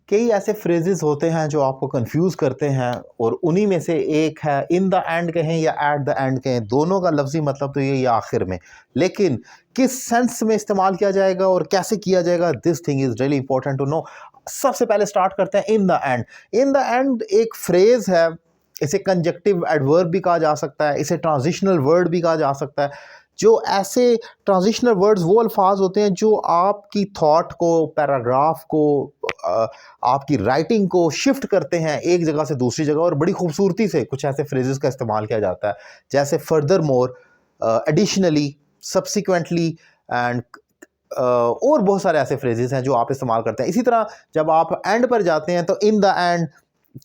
कई ऐसे फ्रेजेस होते हैं जो आपको कंफ्यूज करते हैं, और उन्हीं में से एक है इन द एंड कहें या एट द एंड कहें, दोनों का लफ्जी मतलब तो ये आखिर में, लेकिन किस सेंस में इस्तेमाल किया जाएगा और कैसे किया जाएगा, this thing is really important to know. सबसे पहले स्टार्ट करते हैं in the end. In the end एक फ्रेज है, इसे कंजक्टिव एडवर्ब भी कहा जा सकता है, इसे ट्रांजिशनल वर्ड भी कहा जा सकता है। जो ऐसे ट्रांजिशनल वर्ड्स वो अल्फाज होते हैं जो आपकी थॉट को, पैराग्राफ को, आपकी राइटिंग को शिफ्ट करते हैं एक जगह से दूसरी जगह, और बड़ी खूबसूरती से कुछ ऐसे फ्रेजेस का इस्तेमाल किया जाता है, जैसे further more, additionally, subsequently and और बहुत सारे ऐसे फ्रेजेस हैं जो आप इस्तेमाल करते हैं। इसी तरह जब आप एंड पर जाते हैं तो इन द एंड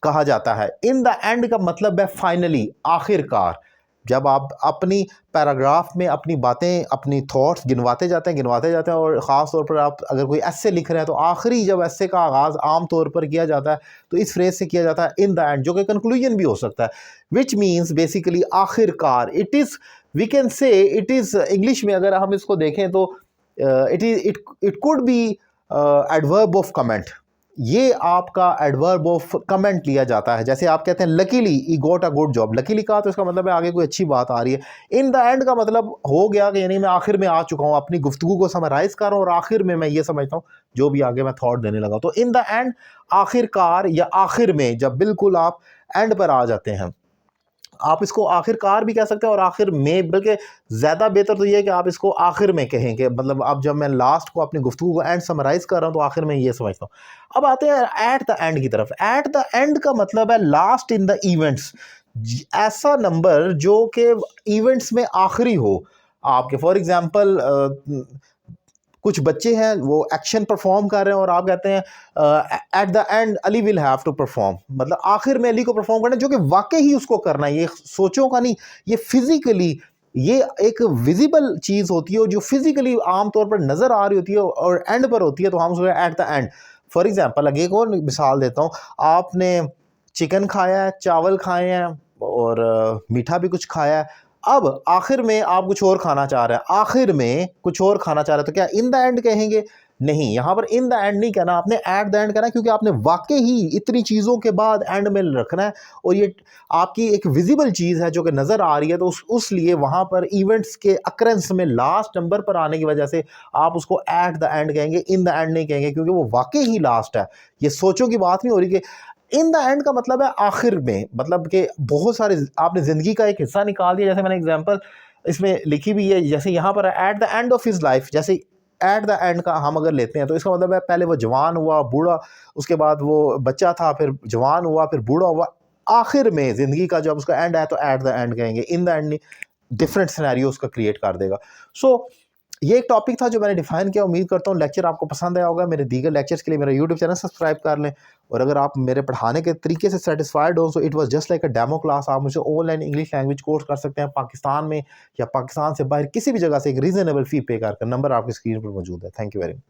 कहा जाता है। इन द एंड का मतलब है फाइनली, आखिरकार। जब आप अपनी पैराग्राफ में अपनी बातें, अपनी थॉट्स गिनवाते जाते हैं, और ख़ास तौर पर आप अगर कोई एस्से लिख रहे हैं तो आखिरी जब एस्से का आगाज़ आम तौर पर किया जाता है तो इस फ्रेज से किया जाता है इन द एंड, जो कि कंक्लूजन भी हो सकता है, विच मीन्स बेसिकली आखिरकार। It is, we can say it is, English में अगर हम इसको देखें तो it could be adverb of comment. ये आपका एडवर्ब ऑफ कमेंट लिया जाता है। जैसे आप कहते हैं luckily he got a good job, luckily कहा तो इसका मतलब है आगे कोई अच्छी बात आ रही है। इन द एंड का मतलब हो गया कि यानी मैं आखिर में आ चुका हूँ, अपनी गुफ्तगू को समराइज कर रहा हूँ और आखिर में मैं ये समझता हूँ जो भी आगे मैं थॉट देने लगा। तो इन द एंड आखिरकार या आखिर में, जब बिल्कुल आप एंड पर आ जाते हैं, आप इसको आखिरकार भी कह सकते हैं और आखिर में, बल्कि ज़्यादा बेहतर तो ये है कि आप इसको आखिर में कहेंगे। मतलब अब जब मैं लास्ट को, अपनी गुफ्तगू को एंड समराइज़ कर रहा हूँ तो आखिर में ये समझता हूँ। अब आते हैं एट द एंड की तरफ। एट द एंड का मतलब है लास्ट इन द इवेंट्स, ऐसा नंबर जो कि इवेंट्स में आखिरी हो आपके। फॉर एग्जांपल कुछ बच्चे हैं वो एक्शन परफॉर्म कर रहे हैं और आप कहते हैं at the end Ali will have to perform, मतलब आखिर में अली को परफॉर्म करना है, जो कि वाकई ही उसको करना है, ये सोचों का नहीं, ये फिजिकली, ये एक विजिबल चीज़ होती है जो फिजिकली आमतौर पर नज़र आ रही होती है और एंड पर होती है, तो हम उसको eight the and. For example अगे एक और मिसाल देता हूँ। आपने चिकन खाया है, चावल खाए हैं और मीठा भी कुछ खाया है। अब आखिर में आप कुछ और खाना चाह रहे हैं, आखिर में कुछ और खाना चाह रहे हैं, तो क्या इन द एंड कहेंगे? नहीं, यहाँ पर इन द एंड नहीं कहना, आपने एट द एंड कहना है, क्योंकि आपने वाकई ही इतनी चीज़ों के बाद एंड में रखना है और ये आपकी एक विजिबल चीज़ है जो कि नज़र आ रही है, तो उस लिए वहाँ पर इवेंट्स के अक्रेंस में लास्ट नंबर पर आने की वजह से आप उसको एट द एंड कहेंगे, इन द एंड नहीं कहेंगे, क्योंकि वो वाकई ही लास्ट है। ये सोचों की बात नहीं हो रही कि इन द एंड का मतलब है आखिर में, मतलब कि बहुत सारे आपने ज़िंदगी का एक हिस्सा निकाल दिया। जैसे मैंने एग्जांपल इसमें लिखी भी है, जैसे यहाँ पर eight the end of his life, जैसे एट द एंड का हम अगर लेते हैं तो इसका मतलब है पहले वो जवान हुआ, बूढ़ा, उसके बाद वो बच्चा था, फिर जवान हुआ, फिर बूढ़ा हुआ, आखिर में ज़िंदगी का जब उसका एंड है तो एट द एंड कहेंगे। इन द एंड नहीं, डिफरेंट सिनेरियो उसका क्रिएट कर देगा। सो ये एक टॉपिक था जो मैंने डिफाइन किया। उम्मीद करता हूँ लेक्चर आपको पसंद आया होगा। मेरे दीगर लेक्चर्स के लिए मेरा यूट्यूब चैनल सब्सक्राइब कर लें, और अगर आप मेरे पढ़ाने के तरीके से सेटिस्फाइड हो, so it was just like a demo class. आप मुझे ऑनलाइन इंग्लिश लैंग्वेज कोर्स कर सकते हैं पाकिस्तान में या पाकिस्तान से बाहर किसी भी जगह से एक रीजनेबल फ़ी पे कर। नंबर आपकी स्क्रीन पर मौजूद है। Thank you very much.